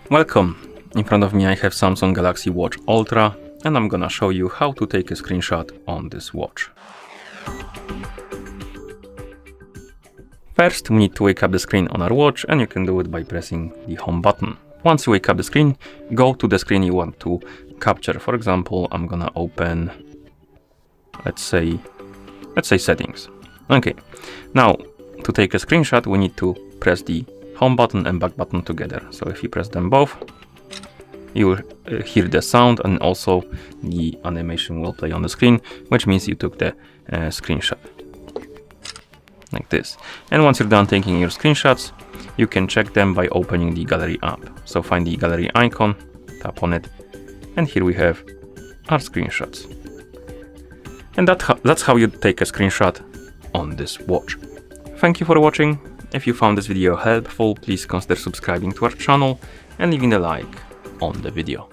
Welcome! In front of me I have Samsung Galaxy Watch Ultra and I'm gonna show you how to take a screenshot on this watch. First, we need to wake up the screen on our watch, and you can do it by pressing the home button. Once you wake up the screen, go to the screen you want to capture. For example, I'm gonna open, let's say settings. Okay, now to take a screenshot we need to press the home button and back button together. So if you press them both, you will hear the sound and also the animation will play on the screen, which means you took the screenshot. Like this. And once you're done taking your screenshots, you can check them by opening the gallery app. So find the gallery icon, tap on it, and here we have our screenshots. And that's how you take a screenshot on this watch. Thank you for watching. If you found this video helpful, please consider subscribing to our channel and leaving a like on the video.